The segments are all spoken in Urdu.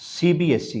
CBSE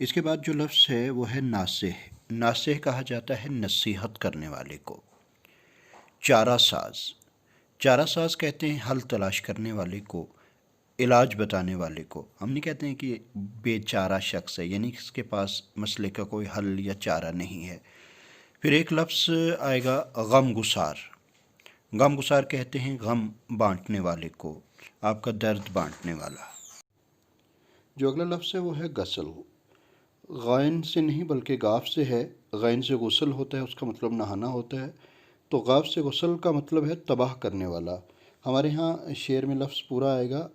اس کے بعد جو لفظ ہے وہ ہے ناصح۔ ناصح کہا جاتا ہے نصیحت کرنے والے کو۔ چارہ ساز، چارہ ساز کہتے ہیں حل تلاش کرنے والے کو، علاج بتانے والے کو۔ ہم نہیں کہتے ہیں کہ بے چارہ شخص ہے، یعنی اس کے پاس مسئلے کا کوئی حل یا چارہ نہیں ہے۔ پھر ایک لفظ آئے گا غم گسار۔ غم گسار کہتے ہیں غم بانٹنے والے کو، آپ کا درد بانٹنے والا۔ جو اگلا لفظ ہے وہ ہے غسل۔ غین سے نہیں بلکہ غاف سے ہے۔ غین سے غسل ہوتا ہے، اس کا مطلب نہانا ہوتا ہے، تو غاف سے غسل کا مطلب ہے تباہ کرنے والا۔ ہمارے ہاں شعر میں لفظ پورا آئے گا،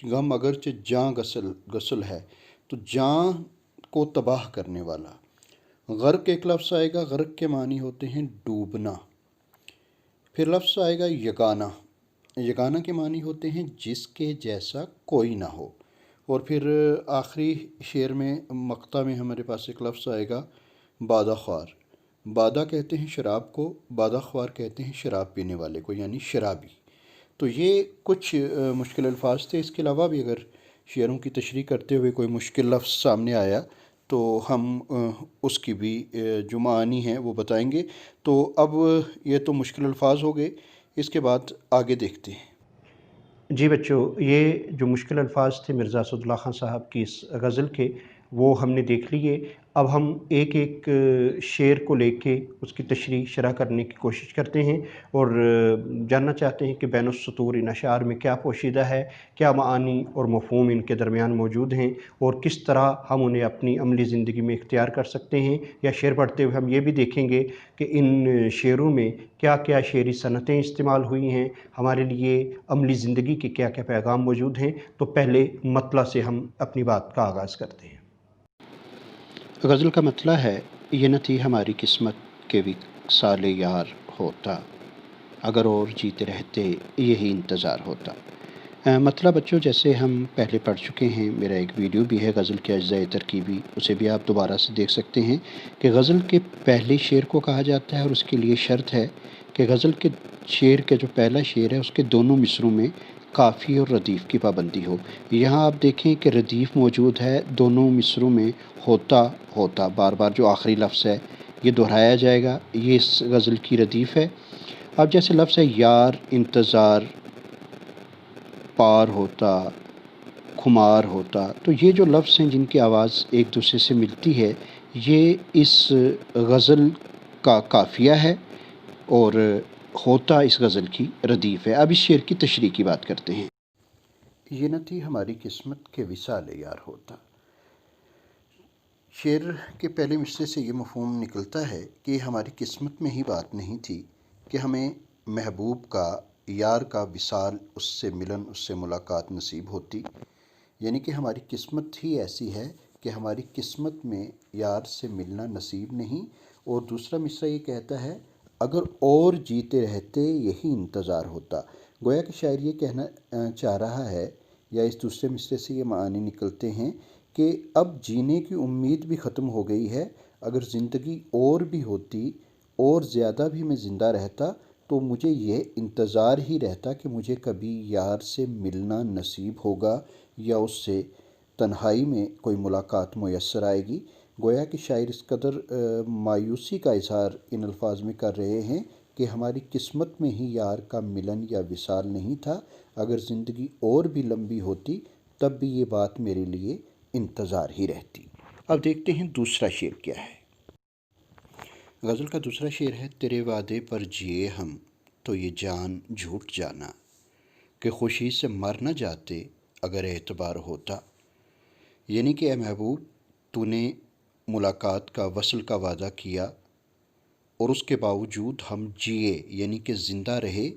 غم اگرچہ جاں غسل ہے، تو جاں کو تباہ کرنے والا۔ غرق ایک لفظ آئے گا، غرق کے معنی ہوتے ہیں ڈوبنا۔ پھر لفظ آئے گا یگانہ۔ یگانہ کے معنی ہوتے ہیں جس کے جیسا کوئی نہ ہو۔ اور پھر آخری شعر میں مقطع میں ہمارے پاس ایک لفظ آئے گا بادہ خوار۔ بادہ کہتے ہیں شراب کو، بادہ خوار کہتے ہیں شراب پینے والے کو، یعنی شرابی۔ تو یہ کچھ مشکل الفاظ تھے۔ اس کے علاوہ بھی اگر شعروں کی تشریح کرتے ہوئے کوئی مشکل لفظ سامنے آیا تو ہم اس کی بھی جو معانی ہیں وہ بتائیں گے۔ تو اب یہ تو مشکل الفاظ ہو گئے، اس کے بعد آگے دیکھتے ہیں۔ جی بچوں، یہ جو مشکل الفاظ تھے مرزا اسداللہ خان صاحب کی اس غزل کے، وہ ہم نے دیکھ لیے۔ اب ہم ایک ایک شعر کو لے کے اس کی تشریح شرح کرنے کی کوشش کرتے ہیں اور جاننا چاہتے ہیں کہ بین السطور ان اشعار میں کیا پوشیدہ ہے، کیا معانی اور مفہوم ان کے درمیان موجود ہیں، اور کس طرح ہم انہیں اپنی عملی زندگی میں اختیار کر سکتے ہیں۔ یا شعر پڑھتے ہوئے ہم یہ بھی دیکھیں گے کہ ان شعروں میں کیا کیا شعری صنعتیں استعمال ہوئی ہیں، ہمارے لیے عملی زندگی کے کیا کیا پیغام موجود ہیں۔ تو پہلے مطلع سے ہم اپنی بات کا آغاز کرتے ہیں۔ غزل کا مطلع ہے، یہ نہ تھی ہماری قسمت کہ وصال یار ہوتا، اگر اور جیتے رہتے یہی انتظار ہوتا۔ مطلب بچوں جیسے ہم پہلے پڑھ چکے ہیں، میرا ایک ویڈیو بھی ہے غزل کے اجزاء ترکیبی، اسے بھی آپ دوبارہ سے دیکھ سکتے ہیں کہ غزل کے پہلے شعر کو کہا جاتا ہے، اور اس کے لیے شرط ہے کہ غزل کے شعر کا جو پہلا شعر ہے اس کے دونوں مصروں میں قافی اور ردیف کی پابندی ہو۔ یہاں آپ دیکھیں کہ ردیف موجود ہے دونوں مصروں میں، ہوتا ہوتا بار بار جو آخری لفظ ہے یہ دہرایا جائے گا، یہ اس غزل کی ردیف ہے۔ اب جیسے لفظ ہے یار، انتظار، پار ہوتا، خمار ہوتا، تو یہ جو لفظ ہیں جن کی آواز ایک دوسرے سے ملتی ہے، یہ اس غزل کا قافیہ ہے اور ہوتا اس غزل کی ردیف ہے۔ اب اس شعر کی تشریح کی بات کرتے ہیں۔ یہ نہ تھی ہماری قسمت کہ وصال یار ہوتا۔ شعر کے پہلے مصرے سے یہ مفہوم نکلتا ہے کہ ہماری قسمت میں ہی بات نہیں تھی کہ ہمیں محبوب کا، یار کا وصال، اس سے ملن، اس سے ملاقات نصیب ہوتی، یعنی کہ ہماری قسمت ہی ایسی ہے کہ ہماری قسمت میں یار سے ملنا نصیب نہیں۔ اور دوسرا مصرع یہ کہتا ہے اگر اور جیتے رہتے یہی انتظار ہوتا۔ گویا کہ شاعر یہ کہنا چاہ رہا ہے، یا اس دوسرے مصرے سے یہ معانی نکلتے ہیں کہ اب جینے کی امید بھی ختم ہو گئی ہے، اگر زندگی اور بھی ہوتی اور زیادہ بھی میں زندہ رہتا تو مجھے یہ انتظار ہی رہتا کہ مجھے کبھی یار سے ملنا نصیب ہوگا یا اس سے تنہائی میں کوئی ملاقات میسر آئے گی۔ گویا کہ شاعر اس قدر مایوسی کا اظہار ان الفاظ میں کر رہے ہیں کہ ہماری قسمت میں ہی یار کا ملن یا وصال نہیں تھا، اگر زندگی اور بھی لمبی ہوتی تب بھی یہ بات میرے لیے انتظار ہی رہتی۔ اب دیکھتے ہیں دوسرا شعر کیا ہے۔ غزل کا دوسرا شعر ہے تیرے وعدے پر جیے ہم تو یہ جان جھوٹ جانا، کہ خوشی سے مر نہ جاتے اگر اعتبار ہوتا۔ یعنی کہ اے محبوب، تو نے ملاقات کا، وصل کا وعدہ کیا اور اس کے باوجود ہم جیے یعنی کہ زندہ رہے،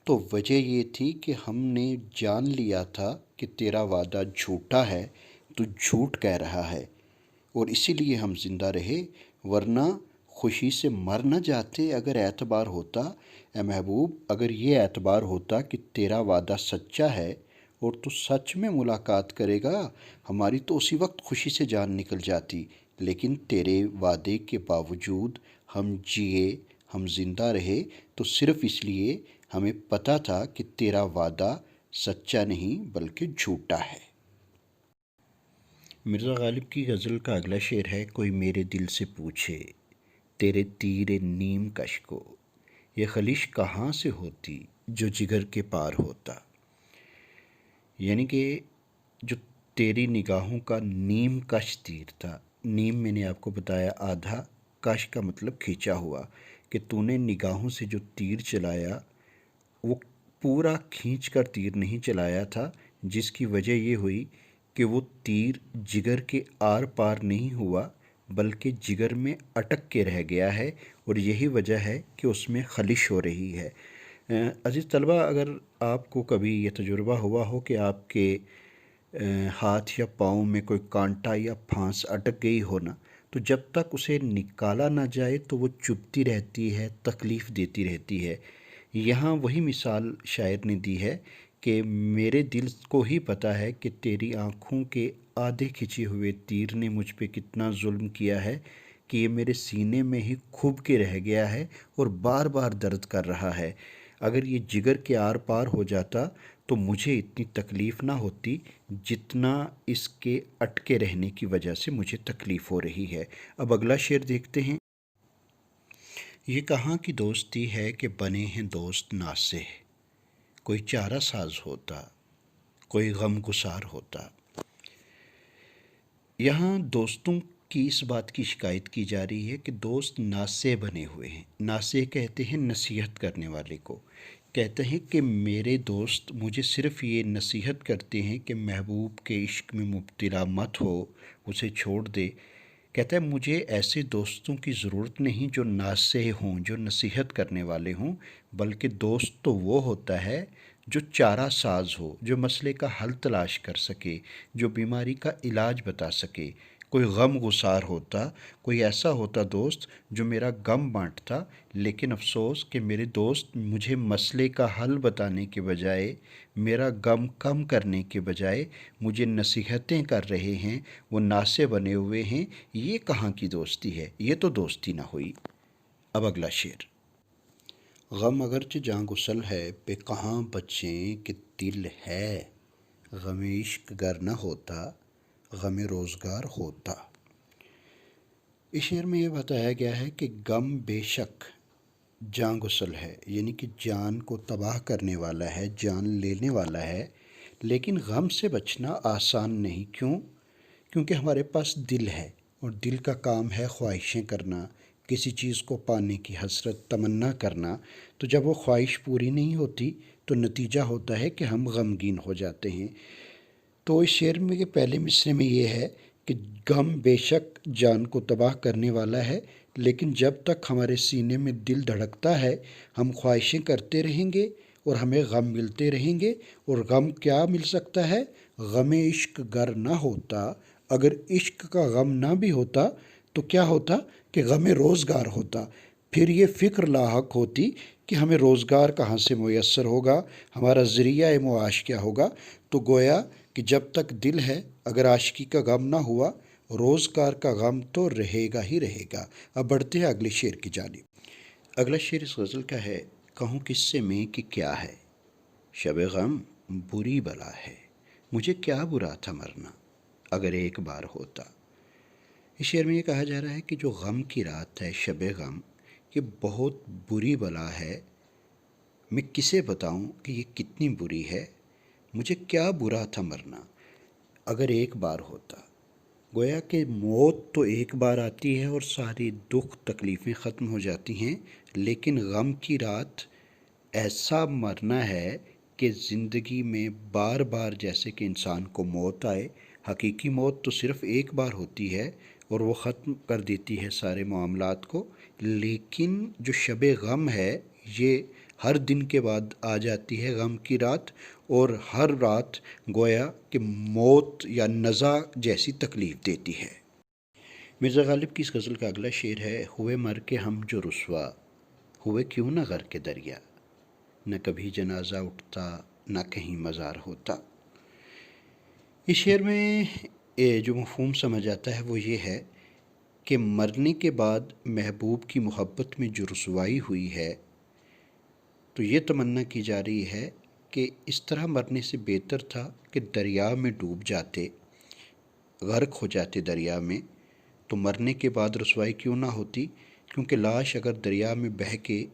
تو وجہ یہ تھی کہ ہم نے جان لیا تھا کہ تیرا وعدہ جھوٹا ہے، تو جھوٹ کہہ رہا ہے، اور اسی لیے ہم زندہ رہے، ورنہ خوشی سے مر نہ جاتے اگر اعتبار ہوتا۔ اے محبوب، اگر یہ اعتبار ہوتا کہ تیرا وعدہ سچا ہے اور تو سچ میں ملاقات کرے گا، ہماری تو اسی وقت خوشی سے جان نکل جاتی، لیکن تیرے وعدے کے باوجود ہم جیے، ہم زندہ رہے، تو صرف اس لیے ہمیں پتہ تھا کہ تیرا وعدہ سچا نہیں بلکہ جھوٹا ہے۔ مرزا غالب کی غزل کا اگلا شعر ہے، کوئی میرے دل سے پوچھے تیرے تیر نیم کش کو، یہ خلش کہاں سے ہوتی جو جگر کے پار ہوتا۔ یعنی کہ جو تیری نگاہوں کا نیم کش تیر تھا، نیم میں نے آپ کو بتایا آدھا، کش کا مطلب کھینچا ہوا، کہ تو نے نگاہوں سے جو تیر چلایا وہ پورا کھینچ کر تیر نہیں چلایا تھا، جس کی وجہ یہ ہوئی کہ وہ تیر جگر کے آر پار نہیں ہوا بلکہ جگر میں اٹک کے رہ گیا ہے، اور یہی وجہ ہے کہ اس میں خلش ہو رہی ہے۔ عزیز طلبہ، اگر آپ کو کبھی یہ تجربہ ہوا ہو کہ آپ کے ہاتھ یا پاؤں میں کوئی کانٹا یا پھانس اٹک گئی ہو نا، تو جب تک اسے نکالا نہ جائے تو وہ چبھتی رہتی ہے، تکلیف دیتی رہتی ہے۔ یہاں وہی مثال شاعر نے دی ہے کہ میرے دل کو ہی پتہ ہے کہ تیری آنکھوں کے آدھے کھنچے ہوئے تیر نے مجھ پہ کتنا ظلم کیا ہے، کہ یہ میرے سینے میں ہی کھب کے رہ گیا ہے اور بار بار درد کر رہا ہے۔ اگر یہ جگر کے آر پار ہو جاتا تو مجھے اتنی تکلیف نہ ہوتی جتنا اس کے اٹکے رہنے کی وجہ سے مجھے تکلیف ہو رہی ہے۔ اب اگلا شعر دیکھتے ہیں۔ یہ کہاں کی دوستی ہے کہ بنے ہیں دوست ناسے، کوئی چارہ ساز ہوتا، کوئی غم گسار ہوتا۔ یہاں دوستوں کی اس بات کی شکایت کی جا رہی ہے کہ دوست ناسے بنے ہوئے ہیں۔ ناسے کہتے ہیں نصیحت کرنے والے کو، کہتے ہیں کہ میرے دوست مجھے صرف یہ نصیحت کرتے ہیں کہ محبوب کے عشق میں مبتلا مت ہو، اسے چھوڑ دے۔ کہتا ہے مجھے ایسے دوستوں کی ضرورت نہیں جو ناصح ہوں، جو نصیحت کرنے والے ہوں، بلکہ دوست تو وہ ہوتا ہے جو چارہ ساز ہو، جو مسئلے کا حل تلاش کر سکے، جو بیماری کا علاج بتا سکے۔ کوئی غم گسار ہوتا، کوئی ایسا ہوتا دوست جو میرا غم بانٹتا، لیکن افسوس کہ میرے دوست مجھے مسئلے کا حل بتانے کے بجائے، میرا غم کم کرنے کے بجائے مجھے نصیحتیں کر رہے ہیں، وہ ناصح بنے ہوئے ہیں۔ یہ کہاں کی دوستی ہے؟ یہ تو دوستی نہ ہوئی۔ اب اگلا شعر۔ غم اگرچہ جاں گسل ہے پہ کہاں بچیں کہ دل ہے، غم عشق گر نہ ہوتا غم روزگار ہوتا۔ اس شعر میں یہ بتایا گیا ہے کہ غم بے شک جاں گسل ہے، یعنی کہ جان کو تباہ کرنے والا ہے، جان لینے والا ہے، لیکن غم سے بچنا آسان نہیں۔ کیوں؟ کیونکہ ہمارے پاس دل ہے، اور دل کا کام ہے خواہشیں کرنا، کسی چیز کو پانے کی حسرت تمنا کرنا۔ تو جب وہ خواہش پوری نہیں ہوتی تو نتیجہ ہوتا ہے کہ ہم غمگین ہو جاتے ہیں۔ تو اس شعر میں کے پہلے مصرے میں یہ ہے کہ غم بے شک جان کو تباہ کرنے والا ہے، لیکن جب تک ہمارے سینے میں دل دھڑکتا ہے ہم خواہشیں کرتے رہیں گے اور ہمیں غم ملتے رہیں گے۔ اور غم کیا مل سکتا ہے؟ غم عشق گر نہ ہوتا، اگر عشق کا غم نہ بھی ہوتا تو کیا ہوتا کہ غم روزگار ہوتا۔ پھر یہ فکر لاحق ہوتی کہ ہمیں روزگار کہاں سے میسر ہوگا، ہمارا ذریعہ معاش کیا ہوگا۔ تو گویا کہ جب تک دل ہے، اگر عاشقی کا غم نہ ہوا، روزگار کا غم تو رہے گا ہی رہے گا۔ اب بڑھتے ہیں اگلے شعر کی جانب۔ اگلا شعر اس غزل کا ہے، کہوں کس سے میں کہ کیا ہے، شب غم بری بلا ہے، مجھے کیا برا تھا مرنا اگر ایک بار ہوتا۔ اس شعر میں یہ کہا جا رہا ہے کہ جو غم کی رات ہے، شب غم، یہ بہت بری بلا ہے، میں کسے بتاؤں کہ یہ کتنی بری ہے، مجھے کیا برا تھا مرنا اگر ایک بار ہوتا۔ گویا کہ موت تو ایک بار آتی ہے اور ساری دکھ تکلیفیں ختم ہو جاتی ہیں، لیکن غم کی رات ایسا مرنا ہے کہ زندگی میں بار بار جیسے کہ انسان کو موت آئے۔ حقیقی موت تو صرف ایک بار ہوتی ہے اور وہ ختم کر دیتی ہے سارے معاملات کو، لیکن جو شب غم ہے یہ ہر دن کے بعد آ جاتی ہے غم کی رات، اور ہر رات گویا کہ موت یا نزا جیسی تکلیف دیتی ہے۔ مرزا غالب کی اس غزل کا اگلا شعر ہے، ہوئے مر کے ہم جو رسوا، ہوئے کیوں نہ غرق دریا، نہ کبھی جنازہ اٹھتا نہ کہیں مزار ہوتا۔ اس شعر میں جو مفہوم سمجھ آتا ہے وہ یہ ہے کہ مرنے کے بعد محبوب کی محبت میں جو رسوائی ہوئی ہے، تو یہ تمنا کی جا رہی ہے کہ اس طرح مرنے سے بہتر تھا کہ دریا میں ڈوب جاتے، غرق ہو جاتے دریا میں تو مرنے کے بعد رسوائی کیوں نہ ہوتی؟ کیونکہ لاش اگر دریا میں بہہ کے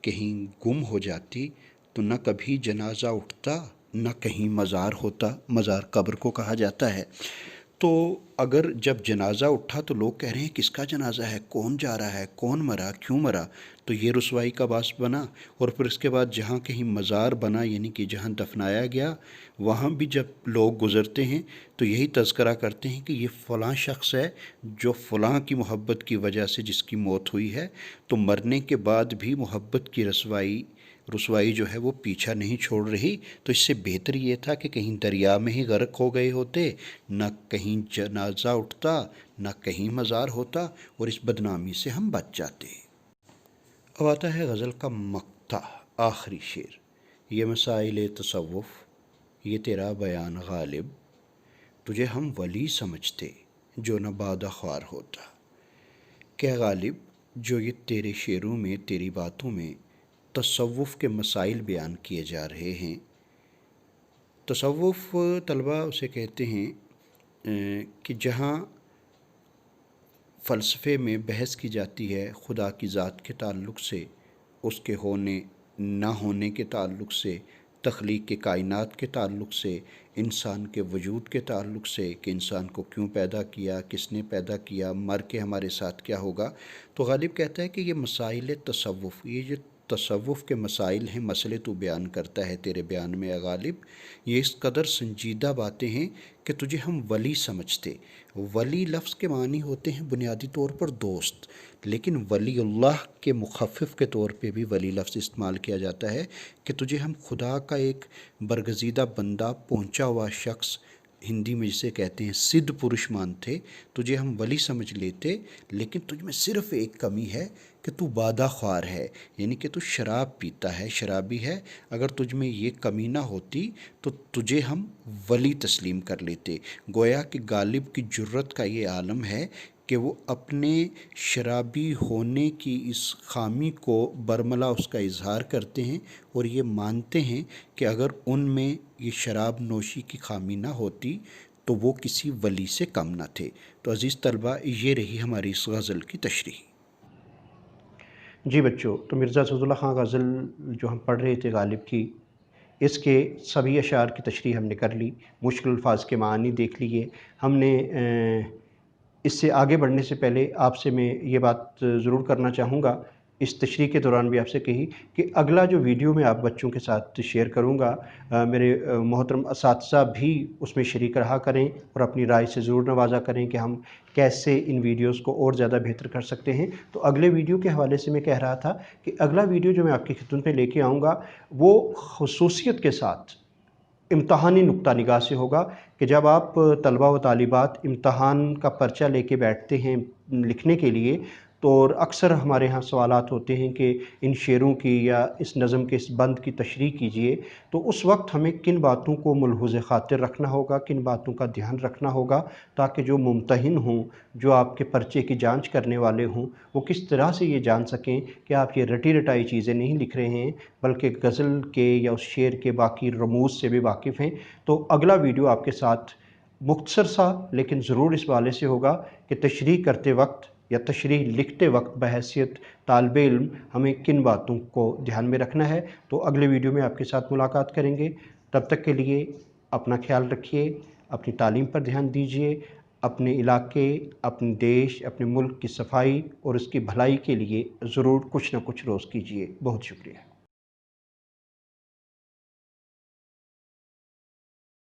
کہیں گم ہو جاتی تو نہ کبھی جنازہ اٹھتا نہ کہیں مزار ہوتا۔ مزار قبر کو کہا جاتا ہے۔ تو اگر جب جنازہ اٹھا تو لوگ کہہ رہے ہیں کس کا جنازہ ہے، کون جا رہا ہے، کون مرا، کیوں مرا، تو یہ رسوائی کا باعث بنا۔ اور پھر اس کے بعد جہاں کہیں مزار بنا، یعنی کہ جہاں دفنایا گیا، وہاں بھی جب لوگ گزرتے ہیں تو یہی تذکرہ کرتے ہیں کہ یہ فلاں شخص ہے جو فلاں کی محبت کی وجہ سے جس کی موت ہوئی ہے۔ تو مرنے کے بعد بھی محبت کی رسوائی جو ہے وہ پیچھا نہیں چھوڑ رہی۔ تو اس سے بہتر یہ تھا کہ کہیں دریا میں ہی غرق ہو گئے ہوتے، نہ کہیں جنازہ اٹھتا نہ کہیں مزار ہوتا، اور اس بدنامی سے ہم بچ جاتے۔ اب آتا ہے غزل کا مقطع، آخری شعر۔ یہ مسائل تصوف، یہ تیرا بیان غالب، تجھے ہم ولی سمجھتے جو نہ بادہ خوار ہوتا۔ کہ غالب، جو یہ تیرے شعروں میں، تیری باتوں میں تصوف کے مسائل بیان کیے جا رہے ہیں۔ تصوف طلبہ اسے کہتے ہیں کہ جہاں فلسفے میں بحث کی جاتی ہے خدا کی ذات کے تعلق سے، اس کے ہونے نہ ہونے کے تعلق سے، تخلیق کے کائنات کے تعلق سے، انسان کے وجود کے تعلق سے کہ انسان کو کیوں پیدا کیا، کس نے پیدا کیا، مر کے ہمارے ساتھ کیا ہوگا۔ تو غالب کہتا ہے کہ یہ مسائل تصوف، یہ جو تصوف کے مسائل ہیں، مسئلے تو بیان کرتا ہے تیرے بیان میں غالب، یہ اس قدر سنجیدہ باتیں ہیں کہ تجھے ہم ولی سمجھتے۔ ولی لفظ کے معنی ہوتے ہیں بنیادی طور پر دوست، لیکن ولی اللہ کے مخفف کے طور پہ بھی ولی لفظ استعمال کیا جاتا ہے کہ تجھے ہم خدا کا ایک برگزیدہ بندہ، پہنچا ہوا شخص، ہندی میں جسے کہتے ہیں سدھ پرش مانتے، تجھے ہم ولی سمجھ لیتے، لیکن تجھ میں صرف ایک کمی ہے کہ تو بادہ خوار ہے، یعنی کہ تو شراب پیتا ہے، شرابی ہے۔ اگر تجھ میں یہ کمی نہ ہوتی تو تجھے ہم ولی تسلیم کر لیتے۔ گویا کہ غالب کی جرت کا یہ عالم ہے کہ وہ اپنے شرابی ہونے کی اس خامی کو برملا اس کا اظہار کرتے ہیں، اور یہ مانتے ہیں کہ اگر ان میں یہ شراب نوشی کی خامی نہ ہوتی تو وہ کسی ولی سے کم نہ تھے۔ تو عزیز طلبہ، یہ رہی ہماری اس غزل کی تشریح۔ جی بچوں، تو مرزا اسداللہ خان غزل جو ہم پڑھ رہے تھے غالب کی، اس کے سبھی اشعار کی تشریح ہم نے کر لی، مشکل الفاظ کے معانی دیکھ لیے ہم نے۔ اس سے آگے بڑھنے سے پہلے آپ سے میں یہ بات ضرور کرنا چاہوں گا، اس تشریح کے دوران بھی آپ سے کہی کہ اگلا جو ویڈیو میں آپ بچوں کے ساتھ شیئر کروں گا، میرے محترم اساتذہ بھی اس میں شریک رہا کریں اور اپنی رائے سے ضرور نوازا کریں کہ ہم کیسے ان ویڈیوز کو اور زیادہ بہتر کر سکتے ہیں۔ تو اگلے ویڈیو کے حوالے سے میں کہہ رہا تھا کہ اگلا ویڈیو جو میں آپ کی خدمت میں لے کے آؤں گا وہ خصوصیت کے ساتھ امتحانی نقطہ نگاہ سے ہوگا کہ جب آپ طلبہ و طالبات امتحان کا پرچہ لے کے بیٹھتے ہیں لکھنے کے لیے، تو اکثر ہمارے ہاں سوالات ہوتے ہیں کہ ان شعروں کی یا اس نظم کے اس بند کی تشریح کیجئے، تو اس وقت ہمیں کن باتوں کو ملحوظ خاطر رکھنا ہوگا، کن باتوں کا دھیان رکھنا ہوگا، تاکہ جو ممتحن ہوں، جو آپ کے پرچے کی جانچ کرنے والے ہوں، وہ کس طرح سے یہ جان سکیں کہ آپ یہ رٹی رٹائی چیزیں نہیں لکھ رہے ہیں بلکہ غزل کے یا اس شعر کے باقی رموز سے بھی واقف ہیں۔ تو اگلا ویڈیو آپ کے ساتھ مختصر سا لیکن ضرور اس والے سے ہوگا کہ تشریح کرتے وقت یا تشریح لکھتے وقت بحیثیت طالب علم ہمیں کن باتوں کو دھیان میں رکھنا ہے۔ تو اگلے ویڈیو میں آپ کے ساتھ ملاقات کریں گے، تب تک کے لیے اپنا خیال رکھیے، اپنی تعلیم پر دھیان دیجیے، اپنے علاقے، اپنے دیش، اپنے ملک کی صفائی اور اس کی بھلائی کے لیے ضرور کچھ نہ کچھ روز کیجیے۔ بہت شکریہ۔